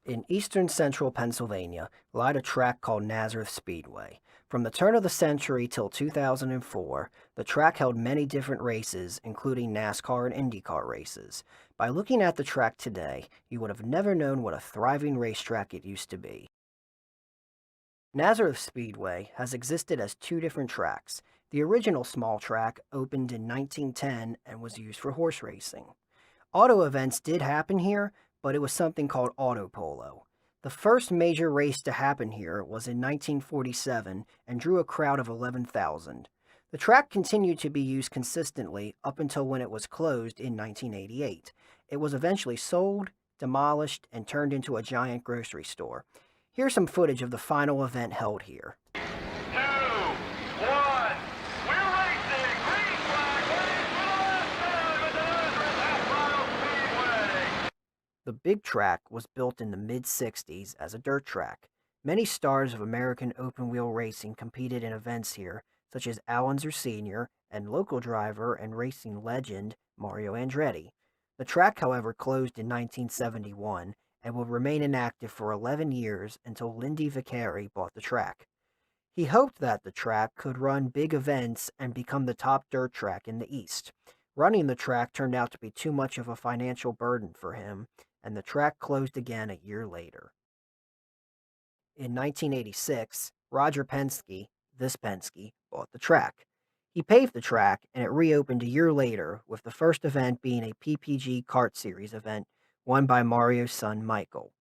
In eastern central Pennsylvania lied a track called Nazareth Speedway. From the turn of the century till 2004, the track held many different races, including NASCAR and IndyCar races. By looking at the track today, you would have never known what a thriving racetrack it used to be. Nazareth Speedway has existed as two different tracks. The original small track opened in 1910 and was used for horse racing. Auto events did happen here, but it was something called auto polo. The first major race to happen here was in 1947 and drew a crowd of 11,000. The track continued to be used consistently up until when it was closed in 1988. It was eventually sold, demolished, and turned into a giant grocery store. Here's some footage of the final event held here. The big track was built in the mid-60s as a dirt track. Many stars of American open-wheel racing competed in events here, such as Alonso Sr. and local driver and racing legend Mario Andretti. The track, however, closed in 1971 and will remain inactive for 11 years until Indy bought the track. He hoped that the track could run big events and become the top dirt track in the East. Running the track turned out to be too much of a financial burden for him, and the track closed again a year later. In 1986, Roger Penske, this Penske, bought the track. He paved the track, and it reopened a year later, with the first event being a PPG Kart Series event won by Mario's son Michael.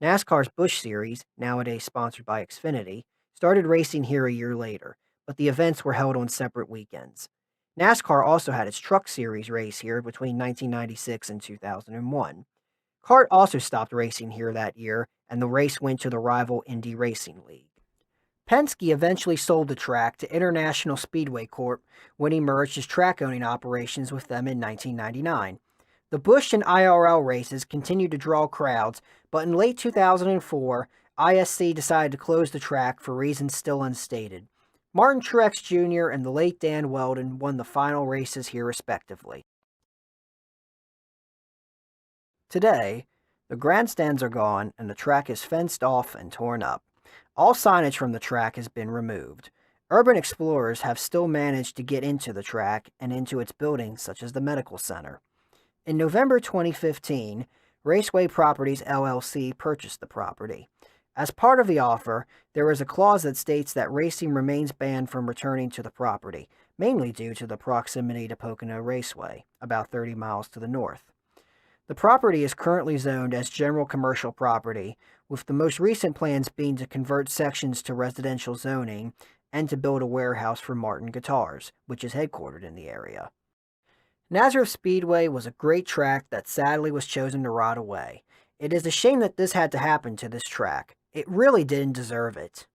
NASCAR's Busch Series, nowadays sponsored by Xfinity, started racing here a year later, but the events were held on separate weekends. NASCAR also had its Truck Series race here between 1996 and 2001. Kart also stopped racing here that year, and the race went to the rival Indy Racing League. Penske eventually sold the track to International Speedway Corp. When he merged his track-owning operations with them in 1999. The Busch and IRL races continued to draw crowds, but in late 2004, ISC decided to close the track for reasons still unstated. Martin Truex Jr. and the late Dan Weldon won the final races here respectively. Today, the grandstands are gone and the track is fenced off and torn up. All signage from the track has been removed. Urban explorers have still managed to get into the track and into its buildings such as the medical center. In November 2015, Raceway Properties LLC purchased the property. As part of the offer, there is a clause that states that racing remains banned from returning to the property, mainly due to the proximity to Pocono Raceway, about 30 miles to the north. The property is currently zoned as general commercial property, with the most recent plans being to convert sections to residential zoning and to build a warehouse for Martin Guitars, which is headquartered in the area. Nazareth Speedway was a great track that sadly was chosen to rot away. It is a shame that this had to happen to this track. It really didn't deserve it.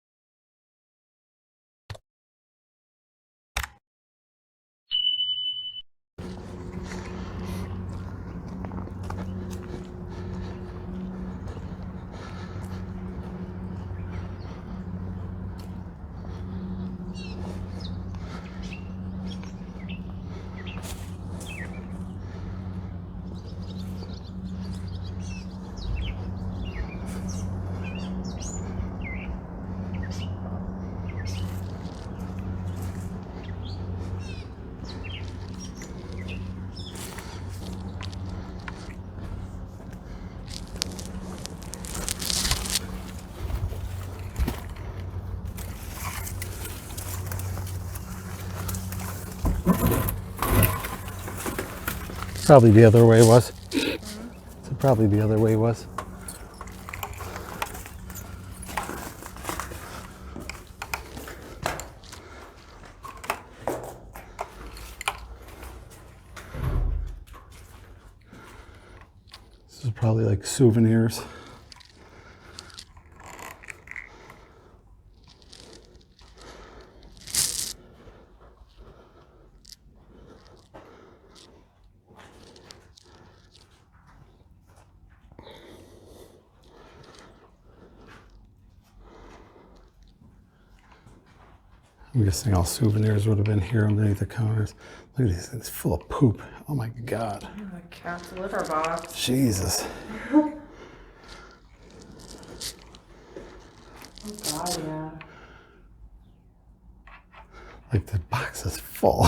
Probably the other way was. So probably the other way was. This is probably like souvenirs. I'm guessing all souvenirs would have been here underneath the counters. Look at these, it's full of poop. Oh my God. The cat's litter box. Jesus. God, yeah. Like the box is full.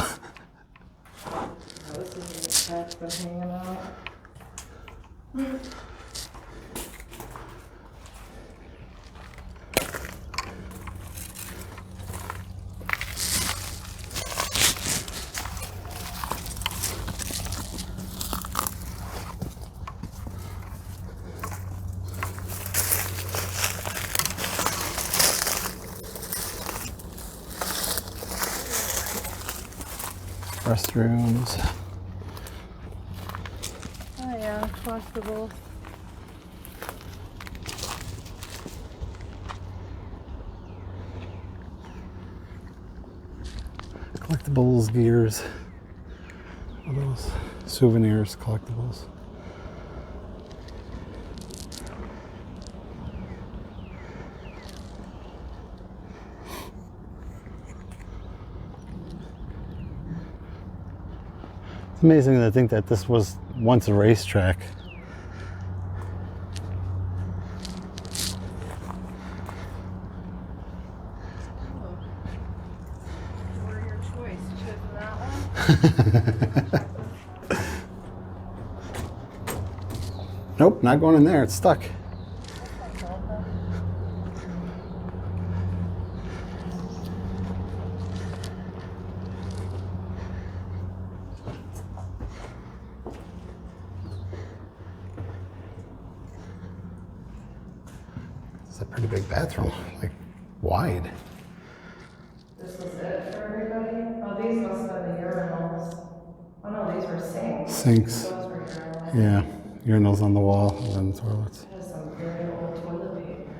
Oh, this is where the cat's been hanging out. Restrooms. Oh yeah, collectibles. Collectibles, gears. What are those? Souvenirs, collectibles. It's amazing to think that this was once a racetrack. What were your choice? Choosing that one? Nope, not going in there. It's stuck. It's a pretty big bathroom, like wide. This was it for everybody? Oh, these must have been the urinals. Oh no, these were sinks. Sinks. Those were urinals. Yeah, urinals on the wall and then toilets. It has some very old toilet paper.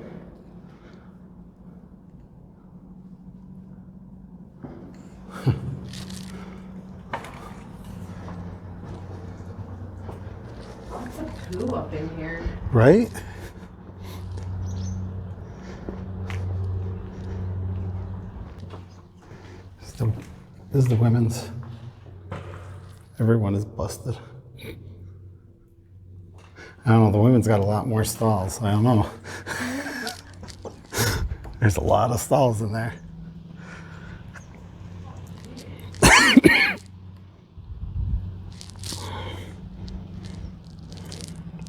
Lots of poo up in here. Right? This is the women's. Everyone is busted. I don't know, the women's got a lot more stalls. I don't know. There's a lot of stalls in there.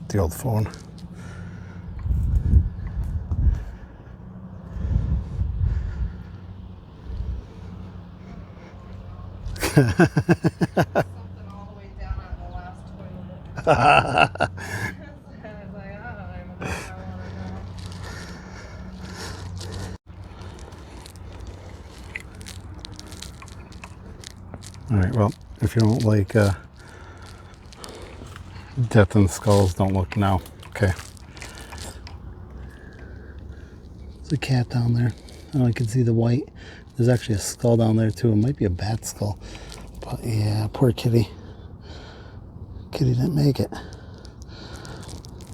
The old phone. Something all the way down on the last toilet. I was like, I don't even know if I want to know. All right, well, if you don't like death and skulls, don't look now. Okay. There's a cat down there. Oh, I can see the white. There's actually a skull down there too. It might be a bat skull. But yeah, poor kitty. Kitty didn't make it.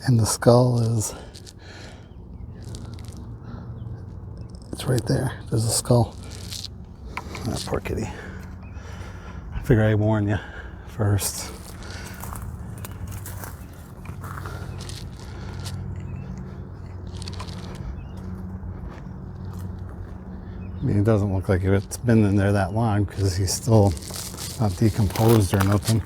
And the skull is... It's right there. There's a skull. Ah, poor kitty. I figure I'd warn you first. I mean, it doesn't look like it's been in there that long because he's still not decomposed or nothing.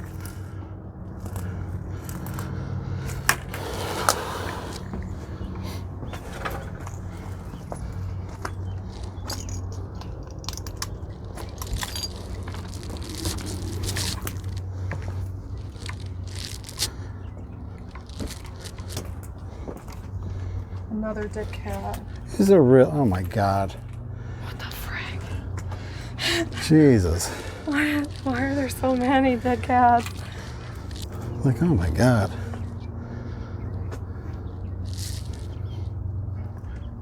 Another dead cat. These are real. Oh my God. What the frick? Jesus. Why are there so many dead cats? Like, oh my God.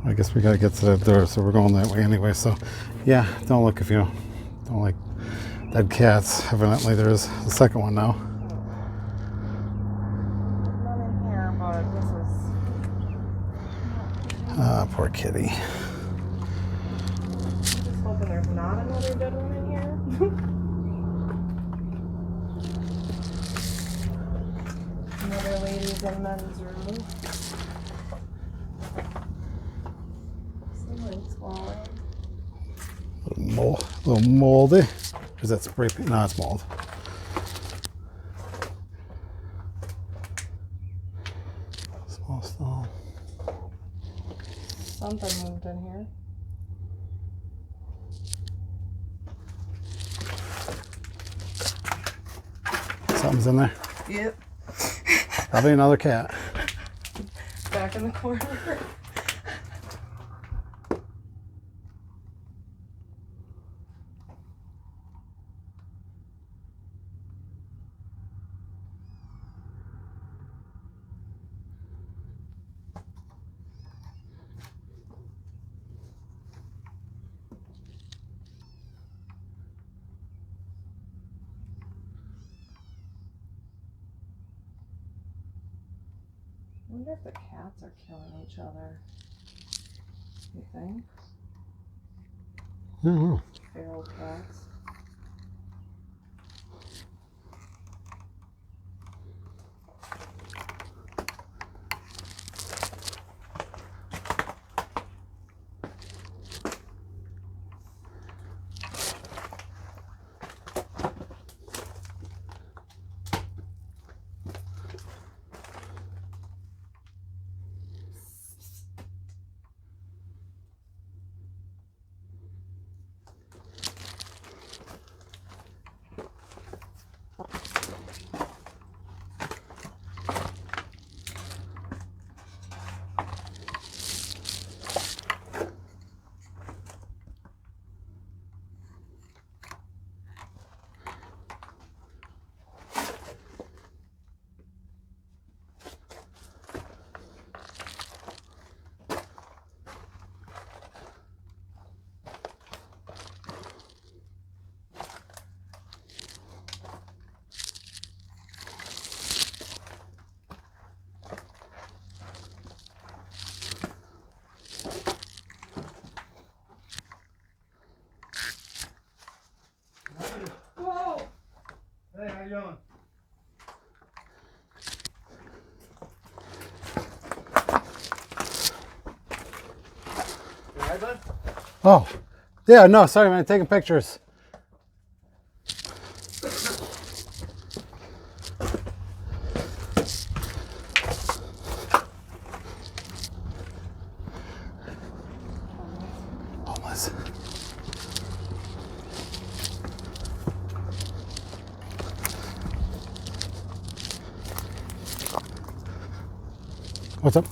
I guess we gotta get to that door, so we're going that way anyway. So, yeah, don't look if you don't like dead cats. Evidently, there's a second one now. Not in here, but this is. Ah, poor kitty. Just hoping there's not another dead one in here. Another ladies and men's room. Someone's A little moldy. Is that spray paint? No, it's mold. Small stall. Something moved in here. Something's in there. Yep. Probably another cat. Back in the corner. I wonder if the cats are killing each other. You think? I don't know. Feral cats. Whoa! Hey, how you doing? You alright, bud? Oh, yeah, no, sorry, man, taking pictures. Homeless. What's up?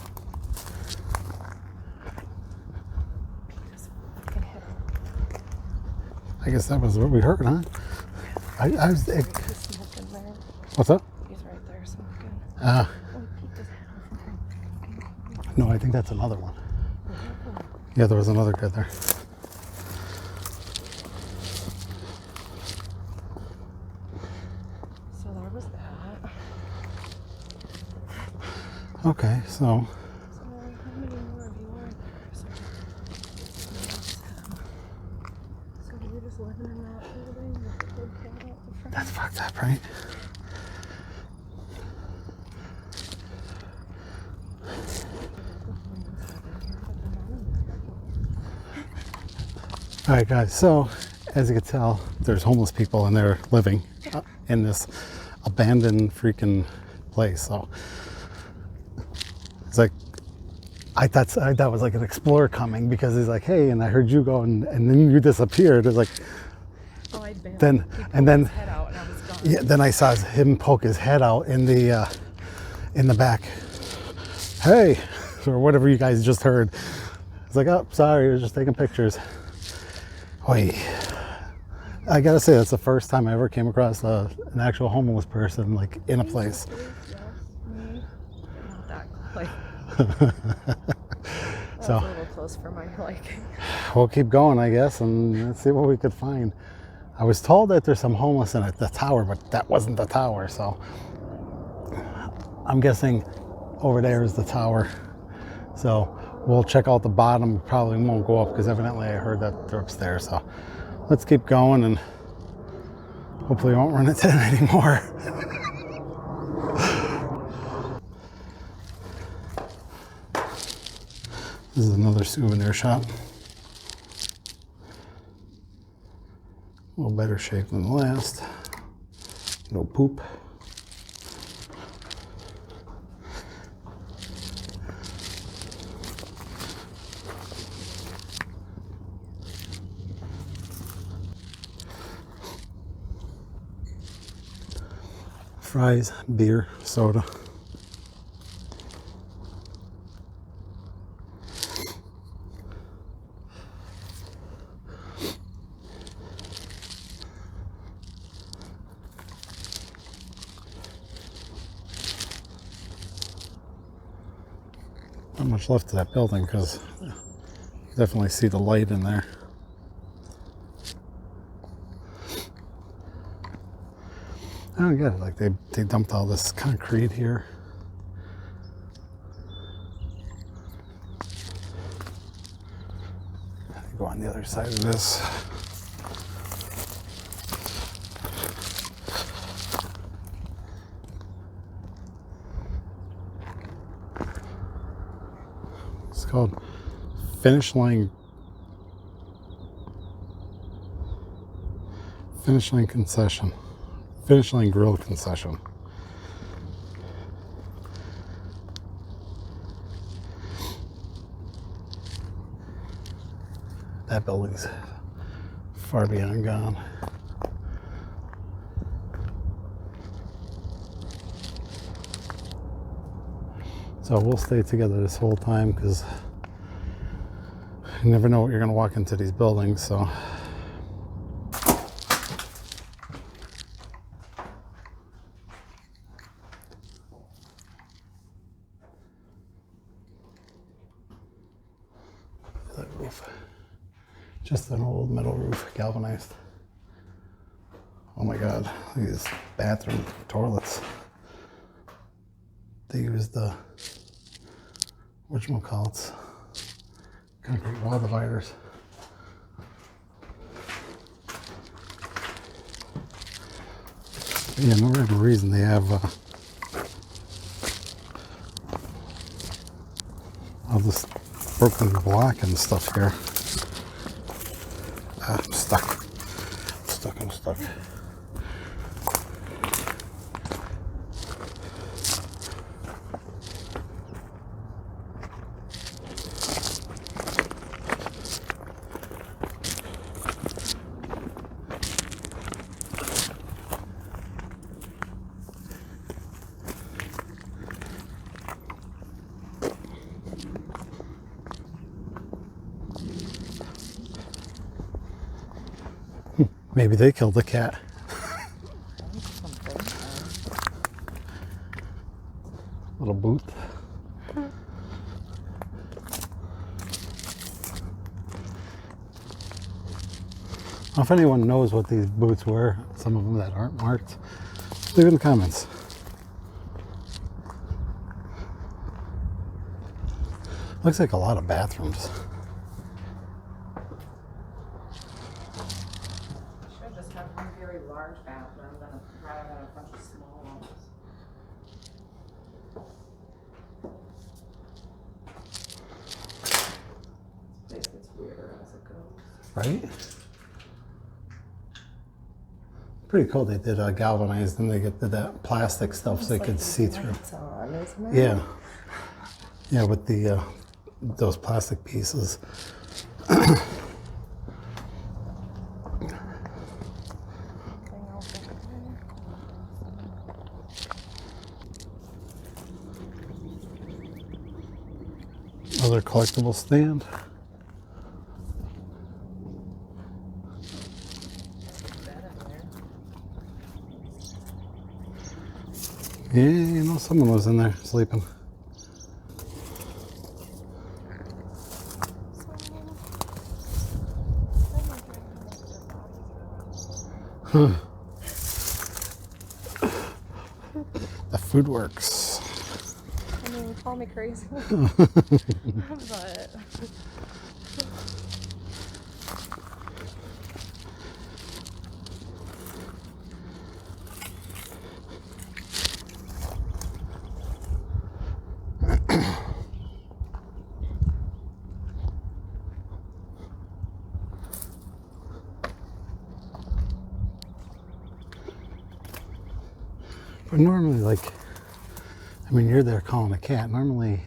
I guess that was what we heard, huh? He's smoking there. What's up? He's right there smoking. Uh, Oh, he peeked his head out. no, I think that's another one. Yeah, there was another kid there. So there was that. Okay, so So how many more of you are there? So do you just living in that building with the big cat out the front? that's fucked up, right? All right, guys, so as you can tell, there's homeless people and they're living in this abandoned freaking place. So it's like, I thought that was like an explorer coming because he's like, hey, and I heard you go and then you disappeared. It's like, Oh, I bailed. then, He and poked then, his head out and I was gone. yeah, then I saw him poke his head out in the back. Hey, or whatever you guys just heard. It's like, oh, sorry, I was just taking pictures. Wait, I gotta say, that's the first time I ever came across an actual homeless person, like, in a place. Yes, me. Not that like. That's So, a little close for my liking. we'll keep going, I guess, and let's see what we could find. I was told that there's some homeless in the tower, but that wasn't the tower, so I'm guessing over there is the tower. So we'll check out the bottom. Probably won't go up because evidently I heard that they're upstairs. So let's keep going and hopefully we won't run into them anymore. This is another souvenir shop. A little better shape than the last. No poop. Fries, beer, soda. Not much left of that building because you definitely see the light in there. I don't get it. Like they dumped all this concrete here. Go on the other side of this. It's called Finish Line Concession. Finish Line Grill Concession. That building's far beyond gone. So we'll stay together this whole time because you never know what you're going to walk into these buildings. So that roof, just an old metal roof, galvanized. Oh my God, these bathroom toilets. They use the whatchamacallits, concrete wall dividers. Yeah, no real reason they have all this broken block and stuff here. I'm stuck. I'm stuck. Maybe they killed the cat. Little booth. I don't know if anyone knows what these booths were, some of them that aren't marked. Leave in the comments. Looks like a lot of bathrooms. Should just have one very large bathroom rather than a bunch of small ones. This place gets weirder as it goes. Right? Pretty cool. They did galvanized and they did that plastic stuff so they could see through. On, isn't it? Yeah. Yeah, with the those plastic pieces. Another collectible stand. Yeah, you know, someone was in there sleeping. Huh. The food works. I mean, call me crazy. But But normally, like, I mean, you're there calling a cat. Normally,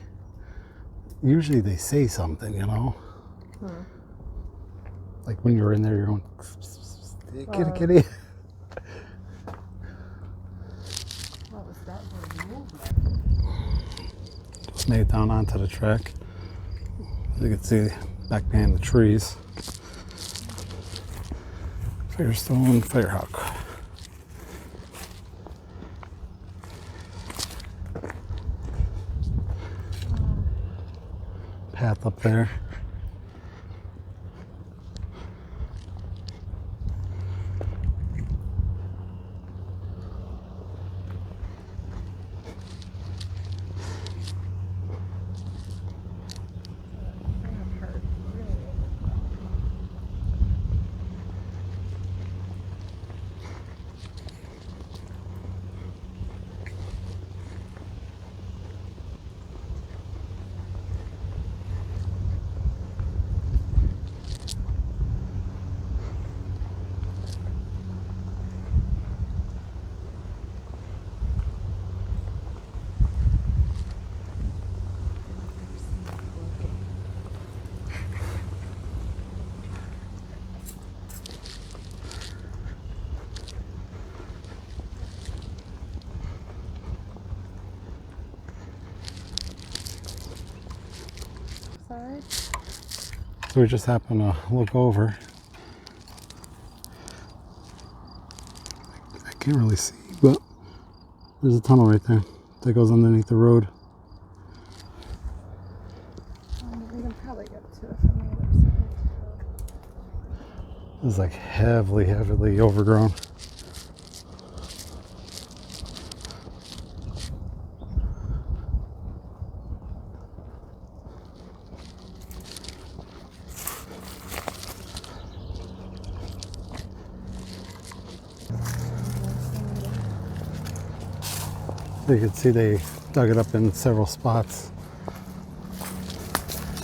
usually they say something, you know? Like when you're in there, you're going, kitty, kitty. What was that for movement? Just made it down onto the track. As you can see, back behind the trees. Firestone, Firehawk. Path up there. Sorry. So we just happened to look over. I can't really see, but there's a tunnel right there that goes underneath the road. We can probably get to it from the other side. It's like heavily overgrown. You can see they dug it up in several spots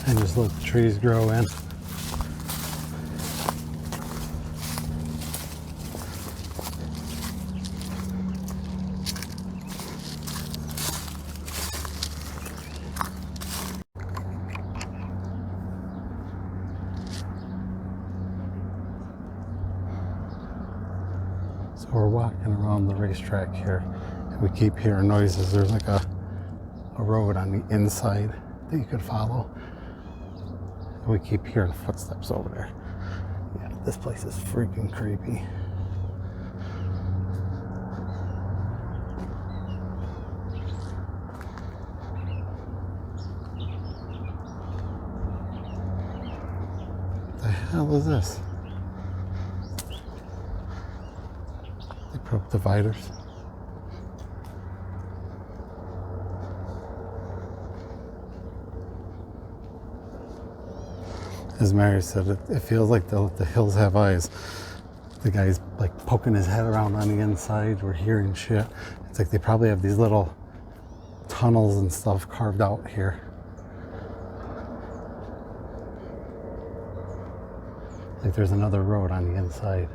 and just let the trees grow in. So we're walking around the racetrack here. We keep hearing noises. There's like a road on the inside that you could follow. And we keep hearing footsteps over there. Yeah, this place is freaking creepy. What the hell is this? They broke dividers. As Mary said, it feels like the hills have eyes. The guy's like poking his head around on the inside. We're hearing shit. It's like they probably have these little tunnels and stuff carved out here. Like there's another road on the inside.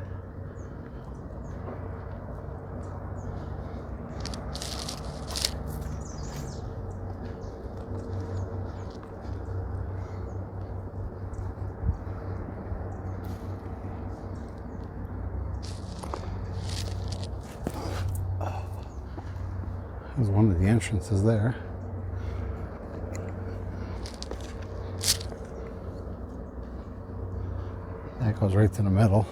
There's one of the entrances there. That goes right to the middle.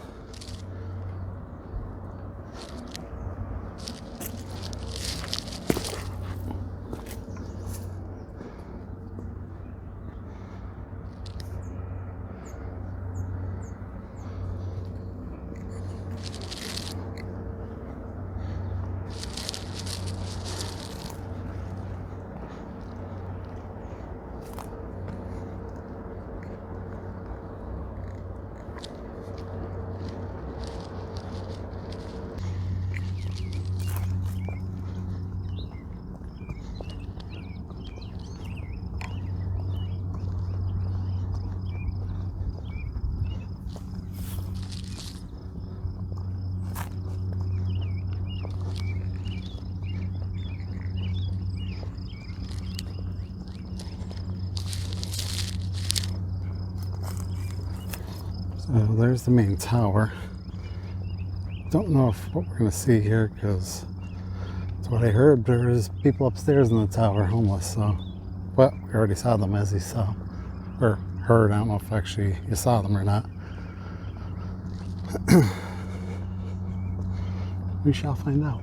So there's the main tower. Don't know if what we're going to see here, because that's what I heard. There's people upstairs in the tower, homeless. So, but we already saw them, as you saw or heard. I don't know if actually you saw them or not. We shall find out.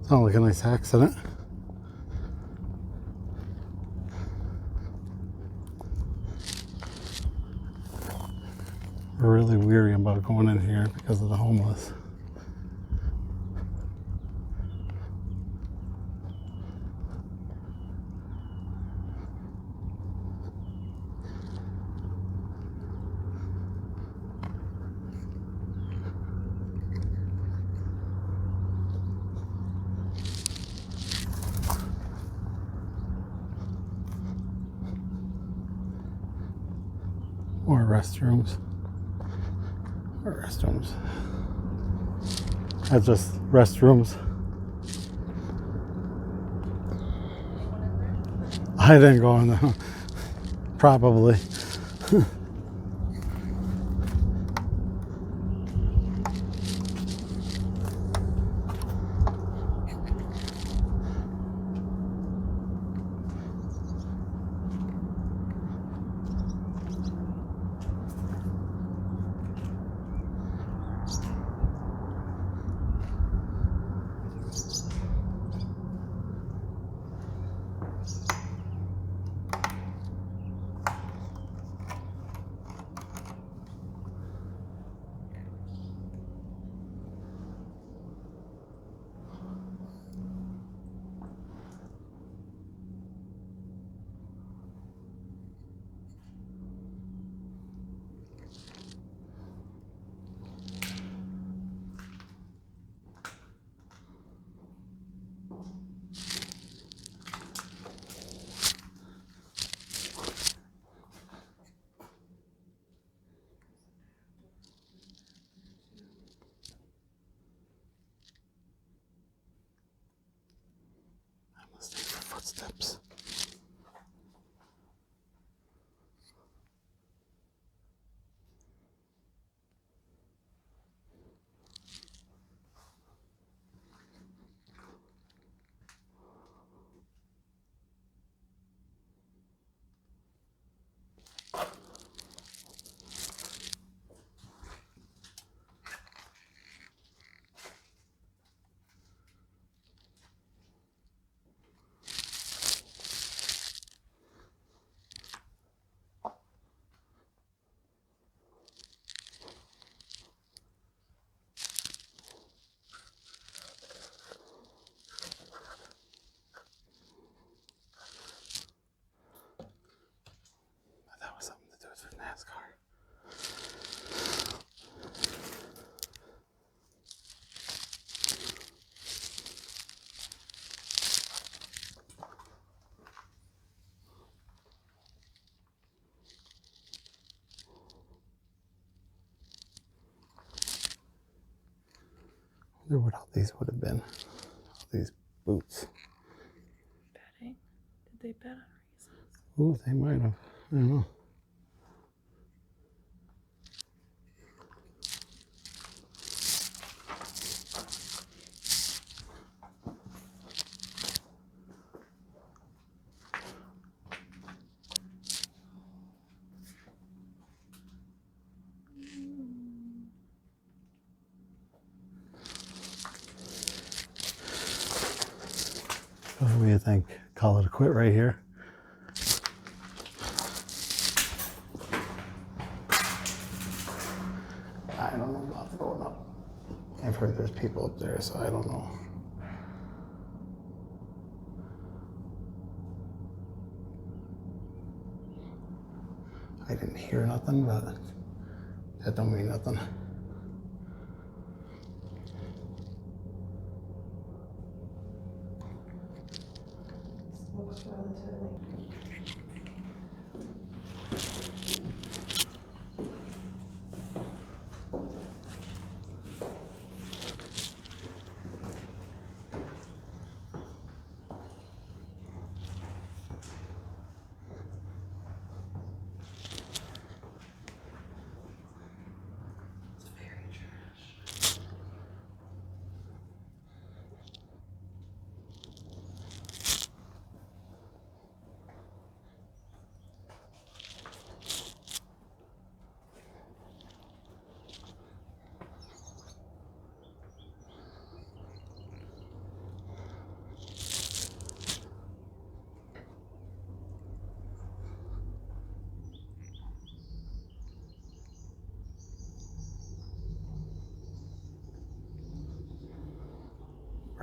Sounds like a nice accident. We're really weary about going in here because of the homeless. Or restrooms. Or restrooms. That's just restrooms. I didn't go in there. Probably. Listening for footsteps. That was something to do with Nascar. I wonder what all these would have been. All these boots. Betting? Did they bet on races? Ooh, they might have. I don't know. What do you think? Call it a quit right here. I don't know about going up. I've heard there's people up there, so I don't know. I didn't hear nothing, but that don't mean nothing. Looks relatively.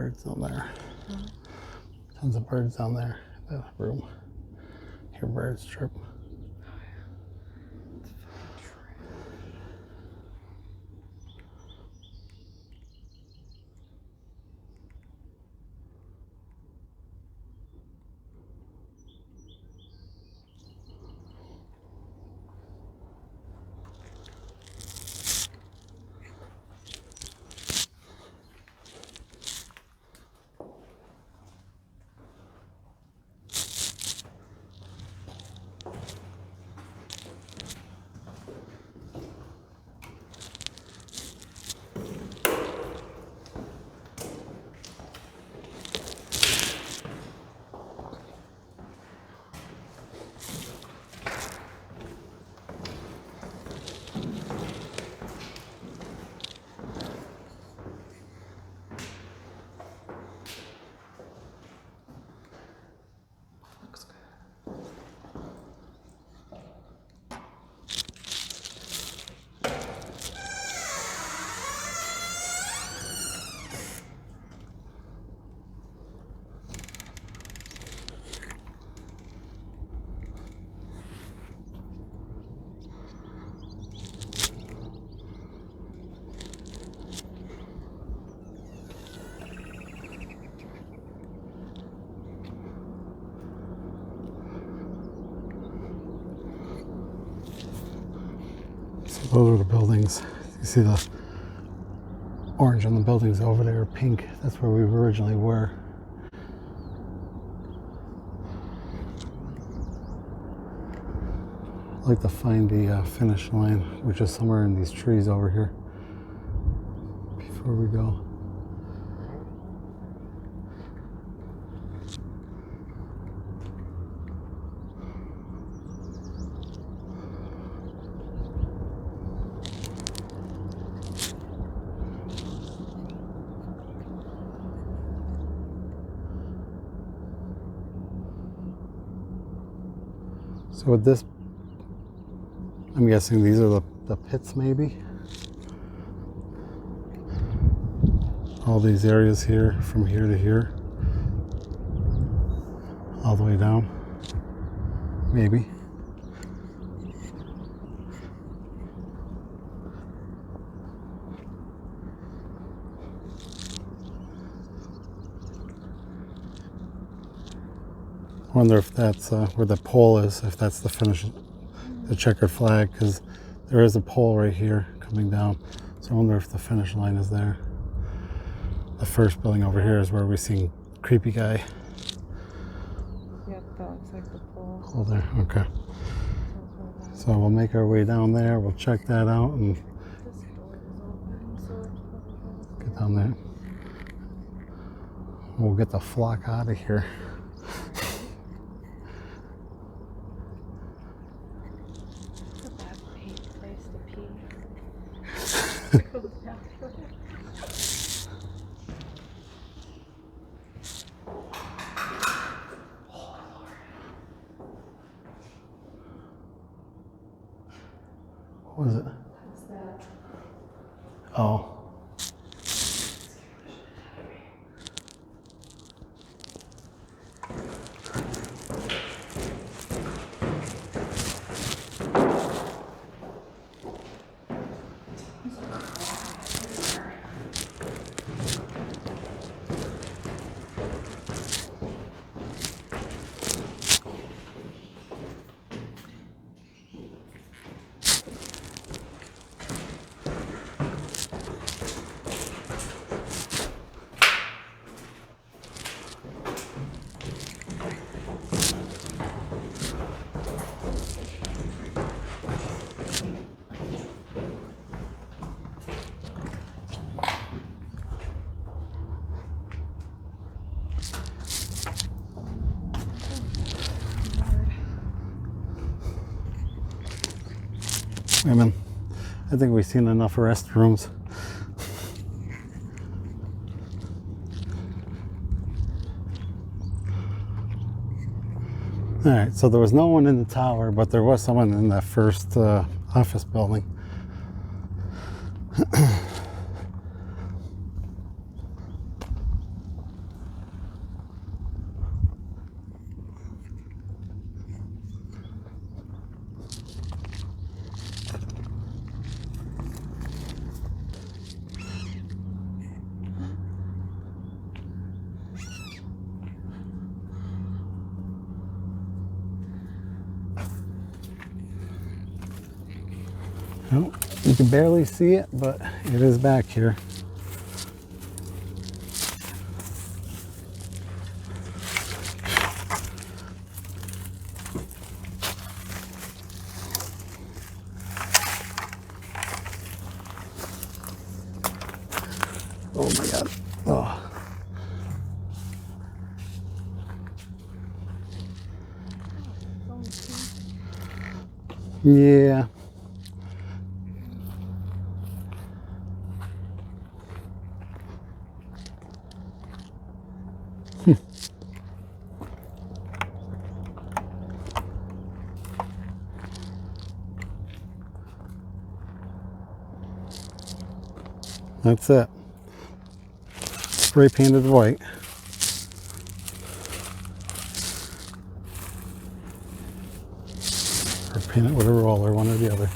birds down there. Tons of birds down there in that room. Hear birds chirp. Those are the buildings. You see the orange on the buildings over there, pink. That's where we originally were. I'd like to find the finish line, which is somewhere in these trees over here, before we go. So with this, I'm guessing these are the pits maybe. All these areas here, from here to here, all the way down, maybe. I wonder if that's where the pole is, if that's the finish, the checkered flag, because there is a pole right here coming down. So I wonder if the finish line is there. The first building over here is where we seen creepy guy. Yep, that looks like the pole. Oh, there, okay. So we'll make our way down there, we'll check that out and This door is open, so it's probably get down there. We'll get the flock out of here. a bad place to pee. Goes down to it. What was it? What's that? Oh. I mean, I think we've seen enough restrooms. All right, so there was no one in the tower, but there was someone in that first office building. Oh, you can barely see it, but it is back here. Oh my God. Oh. Yeah. That's it. Spray painted white. Or paint it with a roller, one or the other.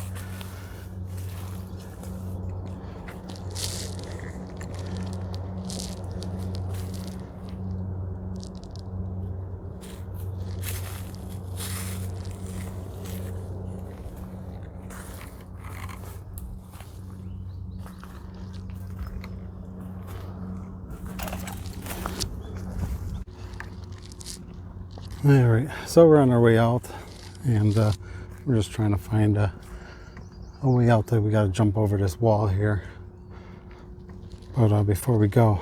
All right, so we're on our way out, and we're just trying to find a way out there. We got to jump over this wall here. But before we go,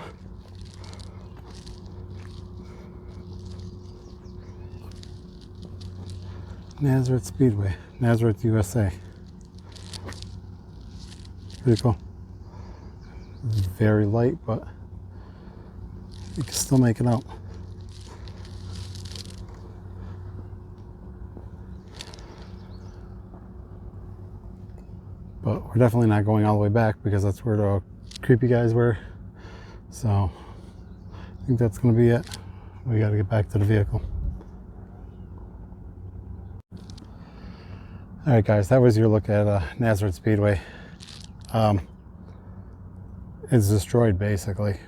Nazareth Speedway, Nazareth, USA. Pretty cool. It's very light, but you can still make it out. But we're definitely not going all the way back because that's where the creepy guys were. So I think that's going to be it. We got to get back to the vehicle. All right, guys, that was your look at Nazareth Speedway. It's destroyed basically,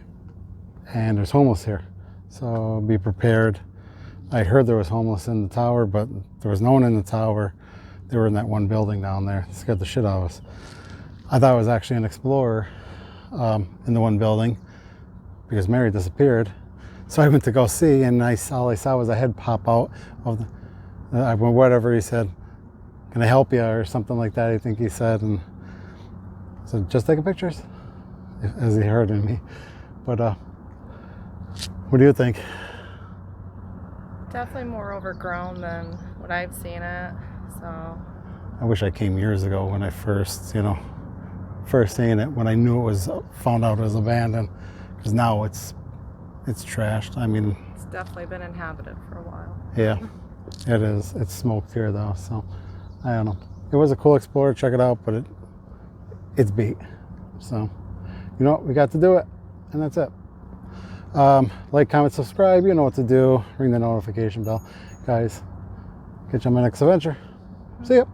and there's homeless here. So be prepared. I heard there was homeless in the tower, but there was no one in the tower. They were in that one building down there. It scared the shit out of us. I thought it was actually an Explorer in the one building because Mary disappeared. So I went to go see, and all I saw was a head pop out of the, whatever he said, "Can I help you?" or something like that, I think he said. And so just taking pictures, as he heard in me. But what do you think? Definitely more overgrown than what I've seen it. So I wish I came years ago when I first seen it, when I knew it was, found out it was abandoned, because now it's trashed. I mean, it's definitely been inhabited for a while. Yeah, it is. It's smoked here though, so I don't know. It was a cool Explorer, check it out, but it's beat. So, you know what, we got to do it, and that's it. Like, comment, subscribe, you know what to do. Ring the notification bell. Guys, catch you on my next adventure. See ya.